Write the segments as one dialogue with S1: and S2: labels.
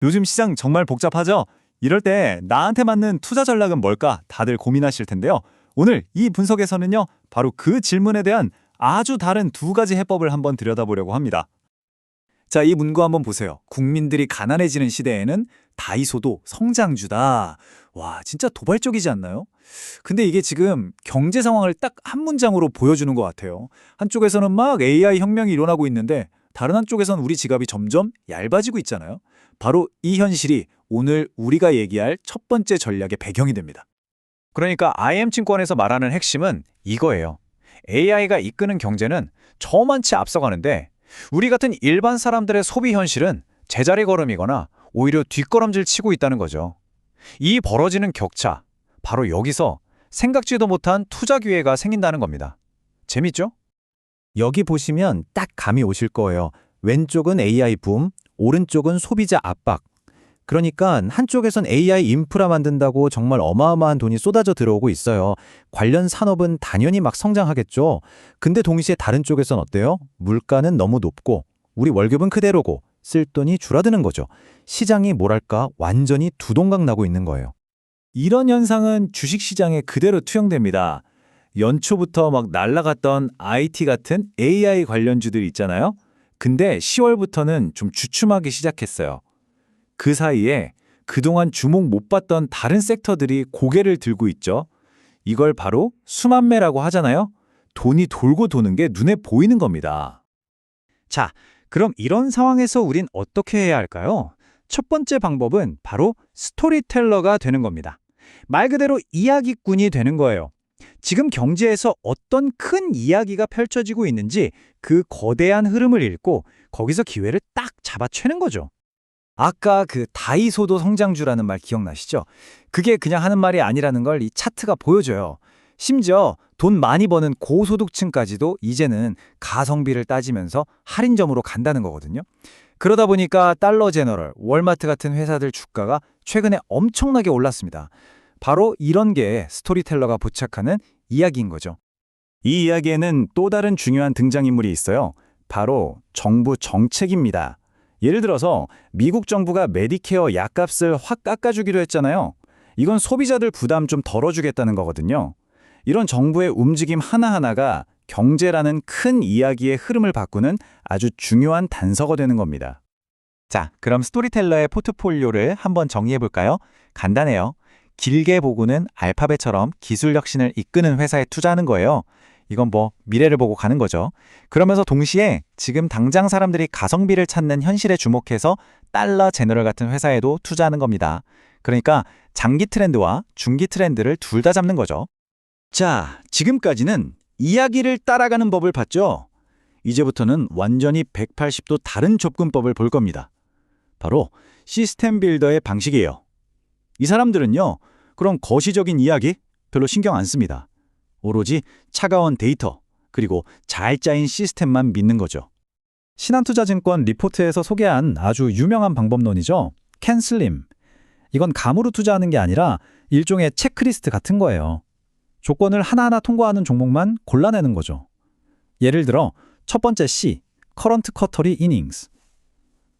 S1: 요즘 시장 정말 복잡하죠? 이럴 때 나한테 맞는 투자 전략은 뭘까 다들 고민하실 텐데요. 오늘 이 분석에서는요, 바로 그 질문에 대한 아주 다른 두 가지 해법을 한번 들여다보려고 합니다. 자, 이 문구 한번 보세요. 국민들이 가난해지는 시대에는 다이소도 성장주다. 와, 진짜 도발적이지 않나요? 근데 이게 지금 경제 상황을 딱 한 문장으로 보여주는 것 같아요. 한쪽에서는 막 AI 혁명이 일어나고 있는데 다른 한쪽에선 우리 지갑이 점점 얇아지고 있잖아요. 바로 이 현실이 오늘 우리가 얘기할 첫 번째 전략의 배경이 됩니다. 그러니까 IM증권에서 말하는 핵심은 이거예요. AI가 이끄는 경제는 저만치 앞서가는데 우리 같은 일반 사람들의 소비 현실은 제자리 걸음이거나 오히려 뒷걸음질 치고 있다는 거죠. 이 벌어지는 격차, 바로 여기서 생각지도 못한 투자 기회가 생긴다는 겁니다. 재밌죠?
S2: 여기 보시면 딱 감이 오실 거예요. 왼쪽은 AI 붐, 오른쪽은 소비자 압박. 그러니까 한쪽에선 AI 인프라 만든다고 정말 어마어마한 돈이 쏟아져 들어오고 있어요. 관련 산업은 당연히 막 성장하겠죠. 근데 동시에 다른 쪽에선 어때요? 물가는 너무 높고 우리 월급은 그대로고 쓸 돈이 줄어드는 거죠. 시장이 뭐랄까 완전히 두동강 나고 있는 거예요.
S1: 이런 현상은 주식시장에 그대로 투영됩니다. 연초부터 막 날아갔던 IT 같은 AI 관련주들 있잖아요. 근데 10월부터는 좀 주춤하기 시작했어요. 그 사이에 그동안 주목 못 받던 다른 섹터들이 고개를 들고 있죠. 이걸 바로 수만매라고 하잖아요. 돈이 돌고 도는 게 눈에 보이는 겁니다.
S3: 자, 그럼 이런 상황에서 우린 어떻게 해야 할까요? 첫 번째 방법은 바로 스토리텔러가 되는 겁니다. 말 그대로 이야기꾼이 되는 거예요. 지금 경제에서 어떤 큰 이야기가 펼쳐지고 있는지 그 거대한 흐름을 읽고 거기서 기회를 딱 잡아채는 거죠.
S1: 아까 그 다이소도 성장주라는 말 기억나시죠? 그게 그냥 하는 말이 아니라는 걸 이 차트가 보여줘요. 심지어 돈 많이 버는 고소득층까지도 이제는 가성비를 따지면서 할인점으로 간다는 거거든요. 그러다 보니까 달러 제너럴, 월마트 같은 회사들 주가가 최근에 엄청나게 올랐습니다. 바로 이런 게 스토리텔러가 부착하는 이야기인 거죠. 이 이야기에는 또 다른 중요한 등장인물이 있어요. 바로 정부 정책입니다. 예를 들어서 미국 정부가 메디케어 약값을 확 깎아주기로 했잖아요. 이건 소비자들 부담 좀 덜어주겠다는 거거든요. 이런 정부의 움직임 하나하나가 경제라는 큰 이야기의 흐름을 바꾸는 아주 중요한 단서가 되는 겁니다. 자, 그럼 스토리텔러의 포트폴리오를 한번 정리해볼까요? 간단해요. 길게 보고는 알파벳처럼 기술 혁신을 이끄는 회사에 투자하는 거예요. 이건 뭐 미래를 보고 가는 거죠. 그러면서 동시에 지금 당장 사람들이 가성비를 찾는 현실에 주목해서 달러 제너럴 같은 회사에도 투자하는 겁니다. 그러니까 장기 트렌드와 중기 트렌드를 둘 다 잡는 거죠. 자, 지금까지는 이야기를 따라가는 법을 봤죠? 이제부터는 완전히 180도 다른 접근법을 볼 겁니다. 바로 시스템 빌더의 방식이에요. 이 사람들은요, 그런 거시적인 이야기 별로 신경 안 씁니다. 오로지 차가운 데이터, 그리고 잘 짜인 시스템만 믿는 거죠. 신한투자증권 리포트에서 소개한 아주 유명한 방법론이죠. 캔슬림. 이건 감으로 투자하는 게 아니라 일종의 체크리스트 같은 거예요. 조건을 하나하나 통과하는 종목만 골라내는 거죠. 예를 들어 첫 번째 C, 커런트 쿼터리 이닝스.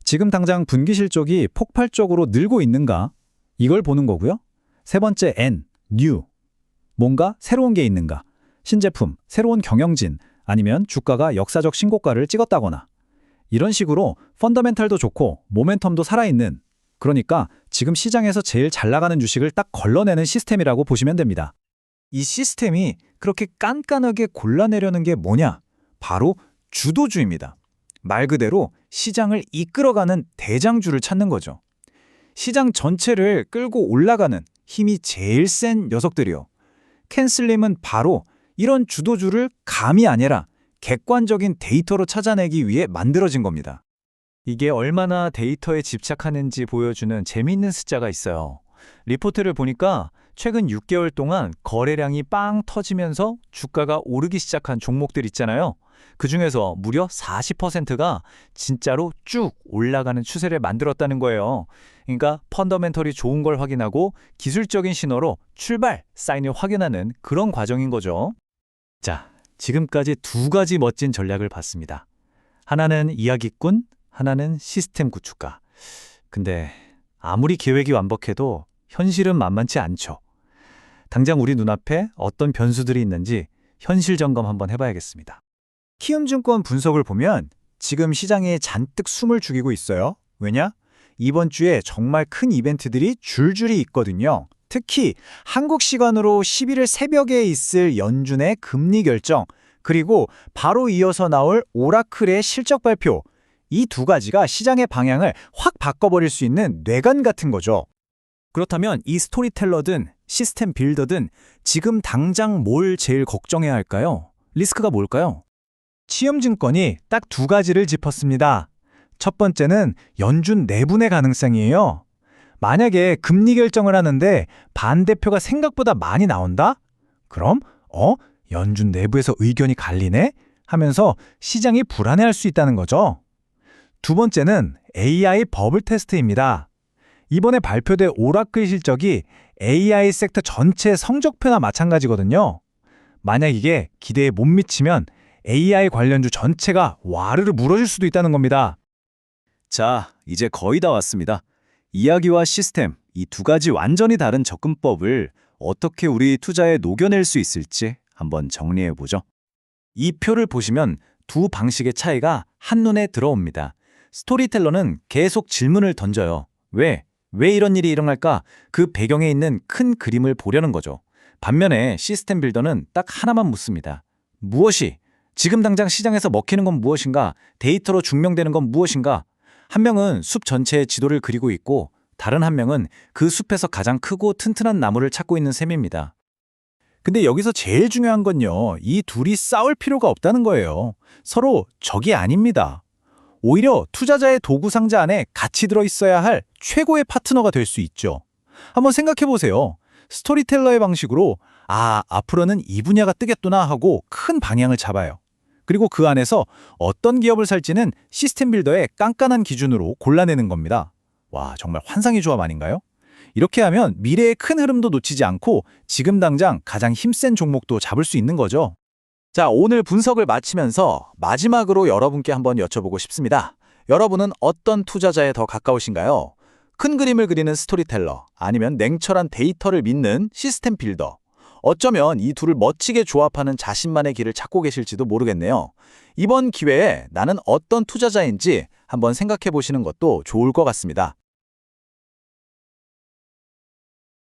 S1: 지금 당장 분기 실적이 폭발적으로 늘고 있는가? 이걸 보는 거고요. 세 번째 N, new. 뭔가 새로운 게 있는가? 신제품, 새로운 경영진, 아니면 주가가 역사적 신고가를 찍었다거나. 이런 식으로 펀더멘탈도 좋고 모멘텀도 살아있는, 그러니까 지금 시장에서 제일 잘 나가는 주식을 딱 걸러내는 시스템이라고 보시면 됩니다. 이 시스템이 그렇게 깐깐하게 골라내려는 게 뭐냐? 바로 주도주입니다. 말 그대로 시장을 이끌어가는 대장주를 찾는 거죠. 시장 전체를 끌고 올라가는 힘이 제일 센 녀석들이요. 캔슬림은 바로 이런 주도주를 감이 아니라 객관적인 데이터로 찾아내기 위해 만들어진 겁니다. 이게 얼마나 데이터에 집착하는지 보여주는 재미있는 숫자가 있어요. 리포트를 보니까 최근 6개월 동안 거래량이 빵 터지면서 주가가 오르기 시작한 종목들 있잖아요. 그중에서 무려 40%가 진짜로 쭉 올라가는 추세를 만들었다는 거예요. 그러니까 펀더멘털이 좋은 걸 확인하고 기술적인 신호로 출발 사인을 확인하는 그런 과정인 거죠. 자, 지금까지 두 가지 멋진 전략을 봤습니다. 하나는 이야기꾼, 하나는 시스템 구축가. 근데
S3: 아무리 계획이 완벽해도 현실은 만만치 않죠. 당장 우리 눈앞에 어떤 변수들이 있는지 현실 점검 한번 해봐야겠습니다.
S1: 키움증권 분석을 보면 지금 시장에 잔뜩 숨을 죽이고 있어요. 왜냐? 이번 주에 정말 큰 이벤트들이 줄줄이 있거든요. 특히 한국 시간으로 11일 새벽에 있을 연준의 금리 결정, 그리고 바로 이어서 나올 오라클의 실적 발표. 이 두 가지가 시장의 방향을 확 바꿔버릴 수 있는 뇌관 같은 거죠. 그렇다면 이 스토리텔러든 시스템 빌더든 지금 당장 뭘 제일 걱정해야 할까요? 리스크가 뭘까요? 치움증권이 딱 두 가지를 짚었습니다. 첫 번째는 연준 내분의 가능성이에요. 만약에 금리 결정을 하는데 반대표가 생각보다 많이 나온다? 그럼 연준 내부에서 의견이 갈리네? 하면서 시장이 불안해할 수 있다는 거죠. 두 번째는 AI 버블 테스트입니다. 이번에 발표된 오라클 실적이 AI 섹터 전체 성적표나 마찬가지거든요. 만약 이게 기대에 못 미치면 AI 관련주 전체가 와르르 무너질 수도 있다는 겁니다.
S4: 자, 이제 거의 다 왔습니다. 이야기와 시스템, 이 두 가지 완전히 다른 접근법을 어떻게 우리 투자에 녹여낼 수 있을지 한번 정리해보죠.
S1: 이 표를 보시면 두 방식의 차이가 한눈에 들어옵니다. 스토리텔러는 계속 질문을 던져요. 왜 이런 일이 일어날까? 그 배경에 있는 큰 그림을 보려는 거죠. 반면에 시스템 빌더는 딱 하나만 묻습니다. 무엇이? 지금 당장 시장에서 먹히는 건 무엇인가? 데이터로 증명되는 건 무엇인가? 한 명은 숲 전체의 지도를 그리고 있고 다른 한 명은 그 숲에서 가장 크고 튼튼한 나무를 찾고 있는 셈입니다. 근데 여기서 제일 중요한 건요, 이 둘이 싸울 필요가 없다는 거예요. 서로 적이 아닙니다. 오히려 투자자의 도구 상자 안에 같이 들어있어야 할 최고의 파트너가 될 수 있죠. 한번 생각해 보세요. 스토리텔러의 방식으로 앞으로는 이 분야가 뜨겠구나 하고 큰 방향을 잡아요. 그리고 그 안에서 어떤 기업을 살지는 시스템 빌더의 깐깐한 기준으로 골라내는 겁니다. 와, 정말 환상의 조합 아닌가요? 이렇게 하면 미래의 큰 흐름도 놓치지 않고 지금 당장 가장 힘센 종목도 잡을 수 있는 거죠. 자, 오늘 분석을 마치면서 마지막으로 여러분께 한번 여쭤보고 싶습니다. 여러분은 어떤 투자자에 더 가까우신가요? 큰 그림을 그리는 스토리텔러, 아니면 냉철한 데이터를 믿는 시스템 빌더. 어쩌면 이 둘을 멋지게 조합하는 자신만의 길을 찾고 계실지도 모르겠네요. 이번 기회에 나는 어떤 투자자인지 한번 생각해 보시는 것도 좋을 것 같습니다.